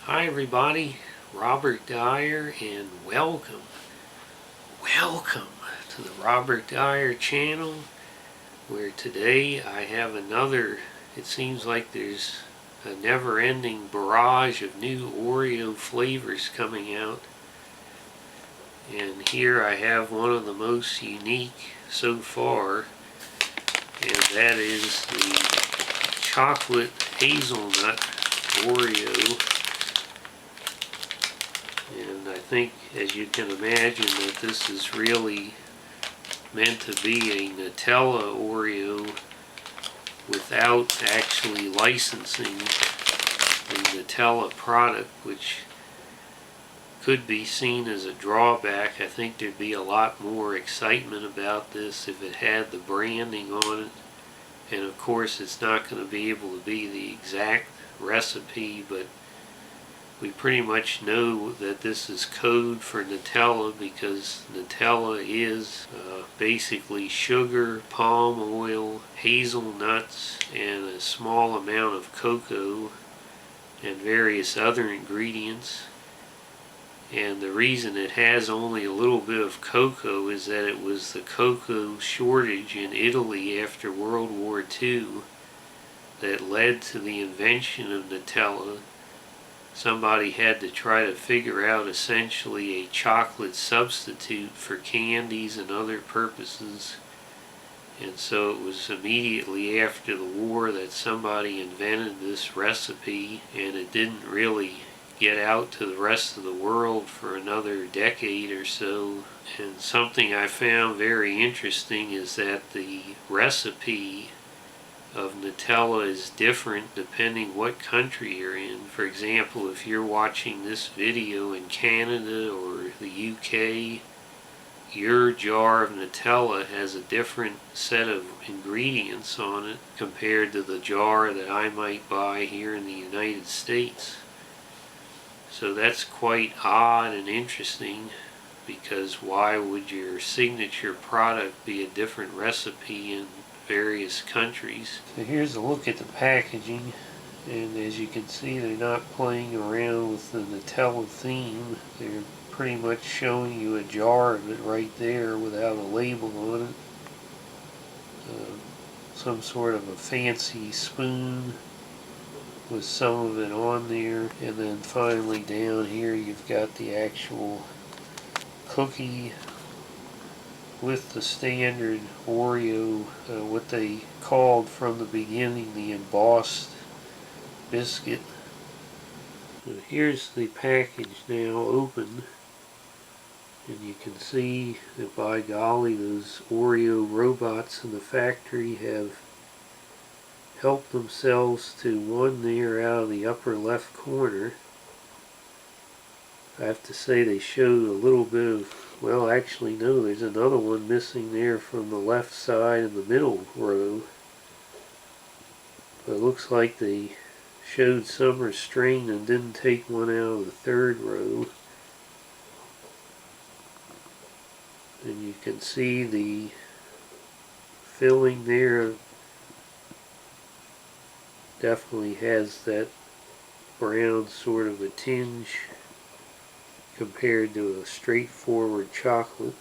Hi everybody, Robert Dyer, and welcome to the Robert Dyer channel, where today I have another, it seems like there's a never-ending barrage of new Oreo flavors coming out. And here I have one of the most unique so far, and that is the Chocolate Hazelnut Oreo. And I think, as you can imagine, that this is really meant to be a Nutella Oreo without actually licensing the Nutella product, which could be seen as a drawback. I think there'd be a lot more excitement about this if it had the branding on it. And of course it's not going to be able to be the exact recipe, but we pretty much know that this is code for Nutella, because Nutella is basically sugar, palm oil, hazelnuts, and a small amount of cocoa and various other ingredients. And the reason it has only a little bit of cocoa is that it was the cocoa shortage in Italy after World War II that led to the invention of Nutella. Somebody had to try to figure out essentially a chocolate substitute for candies and other purposes. And so it was immediately after the war that somebody invented this recipe, and it didn't really get out to the rest of the world for another decade or so. And something I found very interesting is that the recipe of Nutella is different depending what country you're in. For example, if you're watching this video in Canada or the UK, your jar of Nutella has a different set of ingredients on it compared to the jar that I might buy here in the United States. So that's quite odd and interesting, because why would your signature product be a different recipe in various countries? So here's a look at the packaging, and as you can see, they're not playing around with the Nutella theme. They're pretty much showing you a jar of it right there without a label on it. Some sort of a fancy spoon with some of it on there, and then finally down here you've got the actual cookie with the standard Oreo, what they called from the beginning the embossed biscuit. So here's the package now open, and you can see that, by golly, those Oreo robots in the factory have helped themselves to one there out of the upper left corner. I have to say they showed a little bit of, well, actually no, there's another one missing there from the left side in the middle row. But it looks like they showed some restraint and didn't take one out of the third row. And you can see the filling there definitely has that brown sort of a tinge compared to a straightforward chocolate.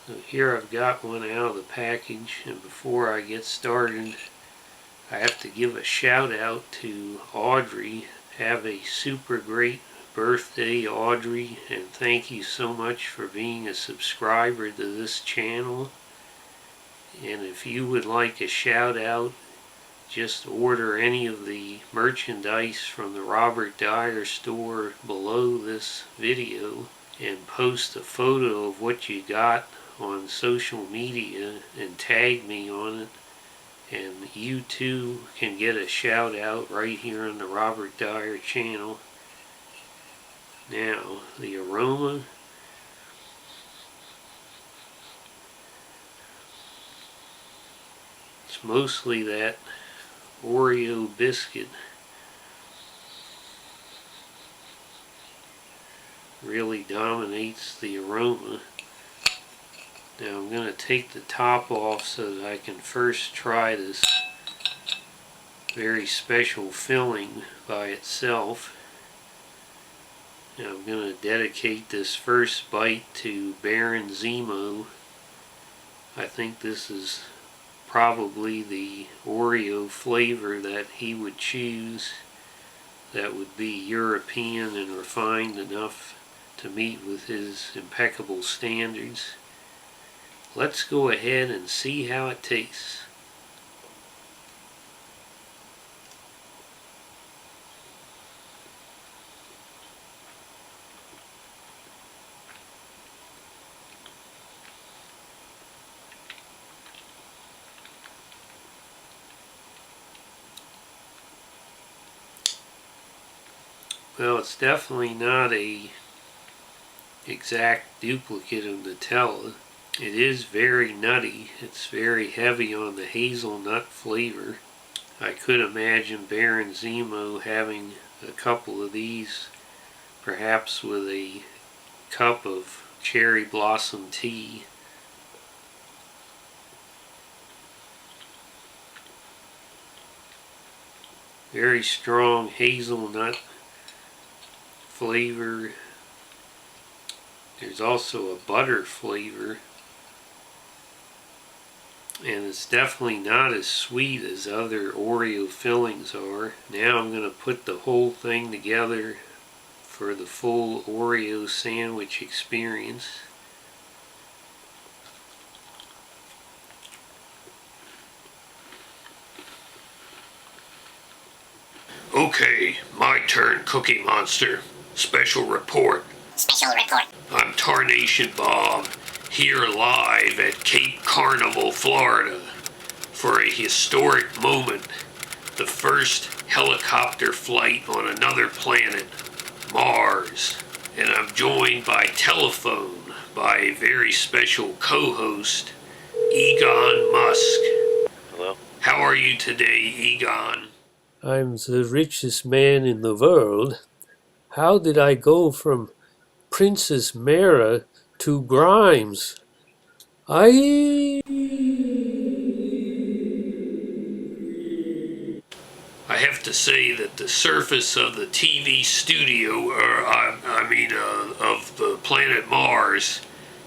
So here I've got one out of the package, and before I get started, I have to give a shout out to Audrey. Have a super great birthday, Audrey, and thank you so much for being a subscriber to this channel. And if you would like a shout out, just order any of the merchandise from the Robert Dyer store below this video and post a photo of what you got on social media and tag me on it, and you too can get a shout out right here on the Robert Dyer channel. Now, the aroma, it's mostly that Oreo biscuit. Really dominates the aroma. Now I'm going to take the top off so that I can first try this very special filling by itself. Now I'm going to dedicate this first bite to Baron Zemo. I think this is probably the Oreo flavor that he would choose that would be European and refined enough to meet with his impeccable standards. Let's go ahead and see how it tastes. Well, it's definitely not a exact duplicate of Nutella. It is very nutty. It's very heavy on the hazelnut flavor. I could imagine Baron Zemo having a couple of these, perhaps with a cup of cherry blossom tea. Very strong hazelnut flavor. There's also a butter flavor, and it's definitely not as sweet as other Oreo fillings are. Now I'm going to put the whole thing together for the full Oreo sandwich experience. Okay, my turn, Cookie Monster. Special report. Special report. I'm TarnationBob, here live at Cape Carnival, Florida, for a historic moment. The first helicopter flight on another planet, Mars. And I'm joined by telephone by a very special co-host, Egon Musk. Hello? How are you today, Egon? I'm the richest man in the world. How did I go from Princess Mara to Grimes? I have to say that the surface of the TV studio, of the planet Mars,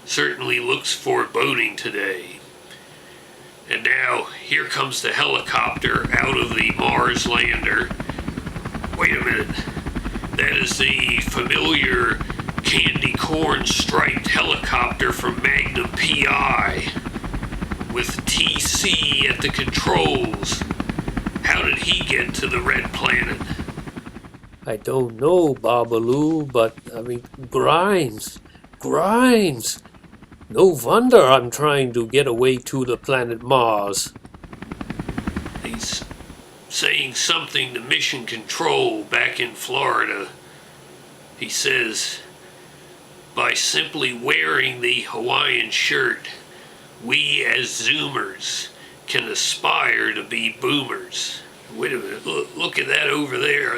certainly looks foreboding today. And now, here comes the helicopter out of the Mars lander. Wait a minute. That is the familiar candy corn striped helicopter from Magnum PI, with TC at the controls. How did he get to the red planet? I don't know, Babaloo, but Grimes. No wonder I'm trying to get away to the planet Mars. He's saying something to Mission Control back in Florida. He says, by simply wearing the Hawaiian shirt, we as Zoomers can aspire to be boomers. Wait a minute, look at that over there,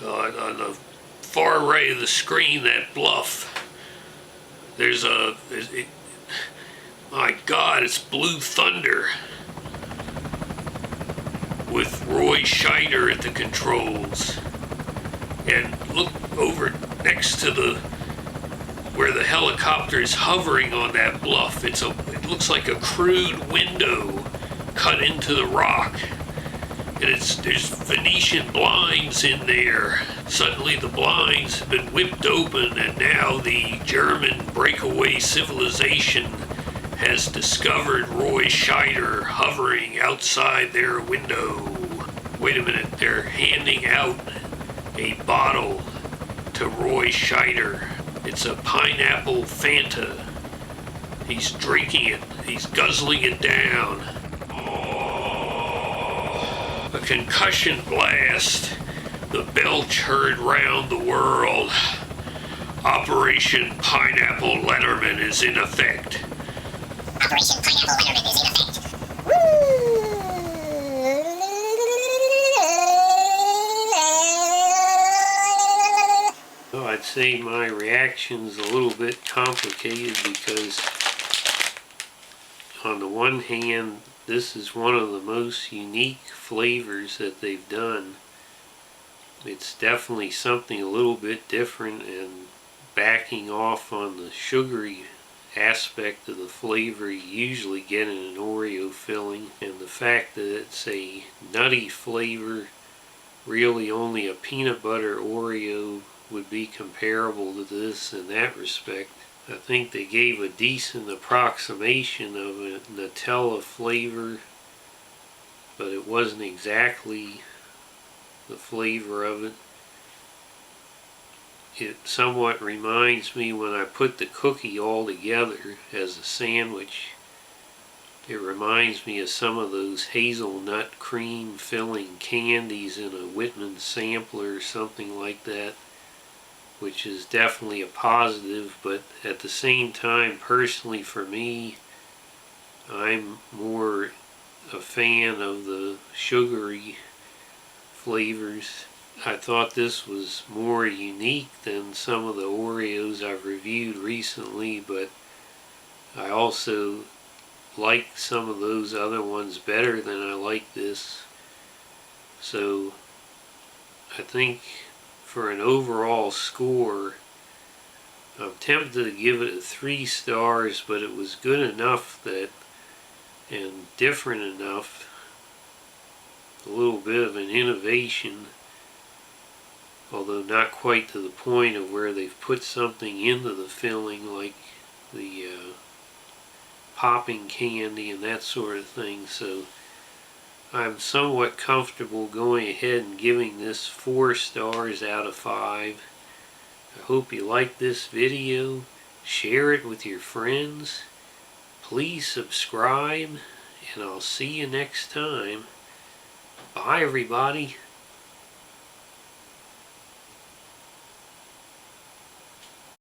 on the far right of the screen, that bluff. My God, it's Blue Thunder with Roy Scheider at the controls. And look over next to where the helicopter is hovering on that bluff. It looks like a crude window cut into the rock. And there's Venetian blinds in there. Suddenly the blinds have been whipped open, and now the German breakaway civilization has discovered Roy Scheider hovering outside their window. Wait a minute, they're handing out a bottle to Roy Scheider. It's a pineapple Fanta. He's drinking it. He's guzzling it down. A concussion blast. The belch heard round the world. Operation Pineapple Letterman is in effect. Operation Pineapple Letterman is in effect. Well, I'd say my reaction's a little bit complicated because on the one hand, this is one of the most unique flavors that they've done. It's definitely something a little bit different and backing off on the sugary aspect of the flavor you usually get in an Oreo filling, and the fact that it's a nutty flavor, really only a peanut butter Oreo would be comparable to this in that respect. I think they gave a decent approximation of a Nutella flavor, but it wasn't exactly the flavor of it. It somewhat reminds me when I put the cookie all together as a sandwich. It reminds me of some of those hazelnut cream filling candies in a Whitman sampler or something like that, which is definitely a positive, but at the same time, personally for me, I'm more a fan of the sugary flavors. I thought this was more unique than some of the Oreos I've reviewed recently, but I also like some of those other ones better than I like this. So I think for an overall score, I'm tempted to give it 3 stars, but it was good enough that, and different enough, a little bit of an innovation, although not quite to the point of where they've put something into the filling like the popping candy and that sort of thing. So I'm somewhat comfortable going ahead and giving this 4 stars out of 5. I hope you like this video. Share it with your friends. Please subscribe, and I'll see you next time. Bye, everybody.